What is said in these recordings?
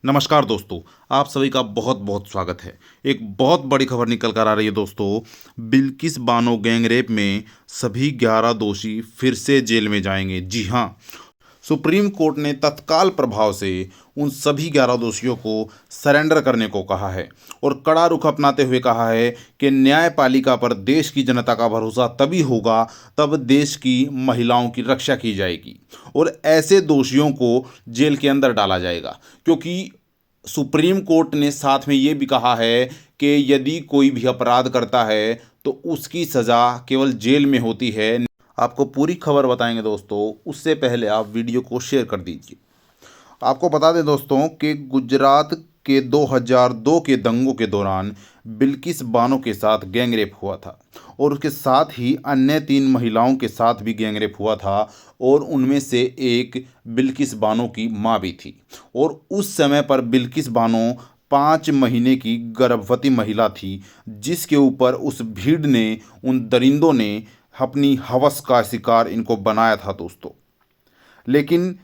नमस्कार दोस्तों, आप सभी का बहुत बहुत स्वागत है। एक बहुत बड़ी खबर निकल कर आ रही है दोस्तों। बिल्किस बानो गैंगरेप में सभी 11 दोषी फिर से जेल में जाएंगे। जी हाँ, सुप्रीम कोर्ट ने तत्काल प्रभाव से उन सभी 11 दोषियों को सरेंडर करने को कहा है और कड़ा रुख अपनाते हुए कहा है कि न्यायपालिका पर देश की जनता का भरोसा तभी होगा तब देश की महिलाओं की रक्षा की जाएगी और ऐसे दोषियों को जेल के अंदर डाला जाएगा। क्योंकि सुप्रीम कोर्ट ने साथ में ये भी कहा है कि यदि कोई भी अपराध करता है तो उसकी सज़ा केवल जेल में होती है। आपको पूरी खबर बताएंगे दोस्तों, उससे पहले आप वीडियो को शेयर कर दीजिए। आपको बता दें दोस्तों कि गुजरात के 2002 के दंगों के दौरान बिल्किस बानो के साथ गैंगरेप हुआ था और उसके साथ ही अन्य 3 महिलाओं के साथ भी गैंगरेप हुआ था और उनमें से एक बिल्किस बानो की मां भी थी। और उस समय पर बिल्किस बानो 5 महीने की गर्भवती महिला थी, जिसके ऊपर उस भीड़ ने, उन दरिंदों ने अपनी हवस का शिकार इनको बनाया था दोस्तों। लेकिन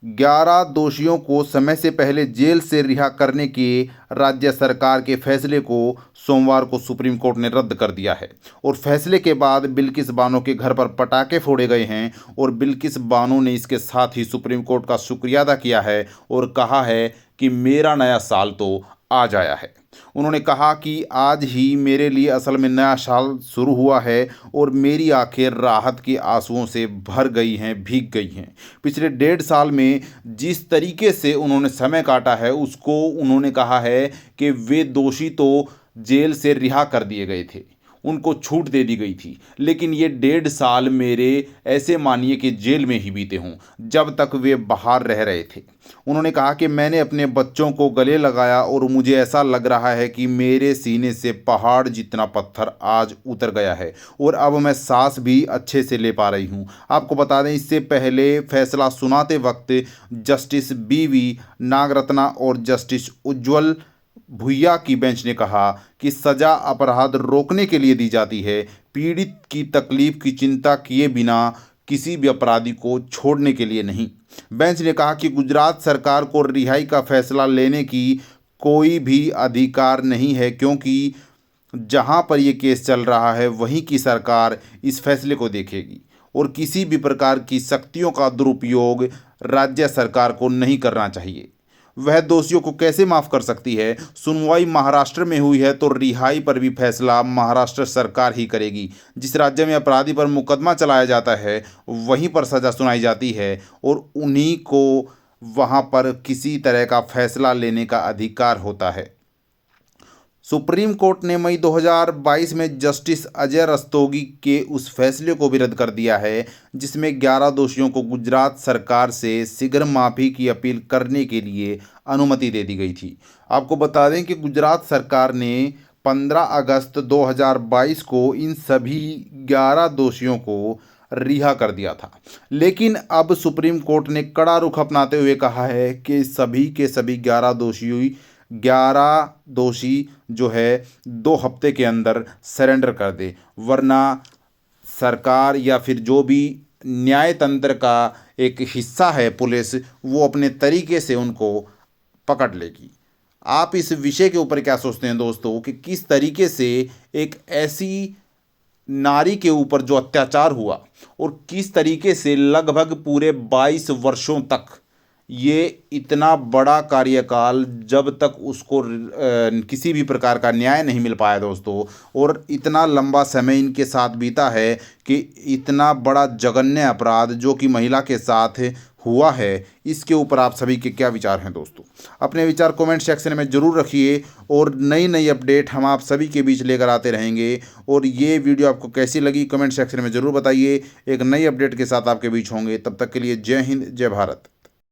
11 दोषियों को समय से पहले जेल से रिहा करने के राज्य सरकार के फैसले को सोमवार को सुप्रीम कोर्ट ने रद्द कर दिया है और फैसले के बाद बिल्किस बानो के घर पर पटाखे फोड़े गए हैं और बिल्किस बानो ने इसके साथ ही सुप्रीम कोर्ट का शुक्रिया अदा किया है और कहा है कि मेरा नया साल तो आज आया है। उन्होंने कहा कि आज ही मेरे लिए असल में नया साल शुरू हुआ है और मेरी आंखें राहत के आंसुओं से भर गई हैं, भीग गई हैं। पिछले 1.5 साल में जिस तरीके से उन्होंने समय काटा है, उसको उन्होंने कहा है कि वे दोषी तो जेल से रिहा कर दिए गए थे, उनको छूट दे दी गई थी, लेकिन ये 1.5 साल मेरे ऐसे मानिए कि जेल में ही बीते हों जब तक वे बाहर रह रहे थे। उन्होंने कहा कि मैंने अपने बच्चों को गले लगाया और मुझे ऐसा लग रहा है कि मेरे सीने से पहाड़ जितना पत्थर आज उतर गया है और अब मैं सांस भी अच्छे से ले पा रही हूँ। आपको बता दें, इससे पहले फैसला सुनाते वक्त जस्टिस BV नागरत्ना और जस्टिस उज्ज्वल भुइया की बेंच ने कहा कि सज़ा अपराध रोकने के लिए दी जाती है, पीड़ित की तकलीफ की चिंता किए बिना किसी भी अपराधी को छोड़ने के लिए नहीं। बेंच ने कहा कि गुजरात सरकार को रिहाई का फैसला लेने की कोई भी अधिकार नहीं है, क्योंकि जहां पर यह केस चल रहा है वहीं की सरकार इस फैसले को देखेगी और किसी भी प्रकार की शक्तियों का दुरुपयोग राज्य सरकार को नहीं करना चाहिए। वह दोषियों को कैसे माफ़ कर सकती है? सुनवाई महाराष्ट्र में हुई है तो रिहाई पर भी फैसला महाराष्ट्र सरकार ही करेगी। जिस राज्य में अपराधी पर मुकदमा चलाया जाता है वहीं पर सज़ा सुनाई जाती है और उन्हीं को वहां पर किसी तरह का फैसला लेने का अधिकार होता है। सुप्रीम कोर्ट ने मई 2022 में जस्टिस अजय रस्तोगी के उस फैसले को भी रद्द कर दिया है जिसमें 11 दोषियों को गुजरात सरकार से शीघ्र माफ़ी की अपील करने के लिए अनुमति दे दी गई थी। आपको बता दें कि गुजरात सरकार ने 15 अगस्त 2022 को इन सभी 11 दोषियों को रिहा कर दिया था, लेकिन अब सुप्रीम कोर्ट ने कड़ा रुख अपनाते हुए कहा है कि सभी के सभी 11 दोषी जो है 2 हफ्ते के अंदर सरेंडर कर दे, वरना सरकार या फिर जो भी न्याय तंत्र का एक हिस्सा है पुलिस, वो अपने तरीके से उनको पकड़ लेगी। आप इस विषय के ऊपर क्या सोचते हैं दोस्तों कि किस तरीके से एक ऐसी नारी के ऊपर जो अत्याचार हुआ और किस तरीके से लगभग पूरे 22 वर्षों तक ये इतना बड़ा कार्यकाल, जब तक उसको किसी भी प्रकार का न्याय नहीं मिल पाया दोस्तों, और इतना लंबा समय इनके साथ बीता है कि इतना बड़ा जघन्य अपराध जो कि महिला के साथ हुआ है, इसके ऊपर आप सभी के क्या विचार हैं दोस्तों? अपने विचार कमेंट सेक्शन में ज़रूर रखिए और नई नई अपडेट हम आप सभी के बीच लेकर आते रहेंगे। और ये वीडियो आपको कैसी लगी कमेंट सेक्शन में ज़रूर बताइए। एक नई अपडेट के साथ आपके बीच होंगे, तब तक के लिए जय हिंद, जय भारत।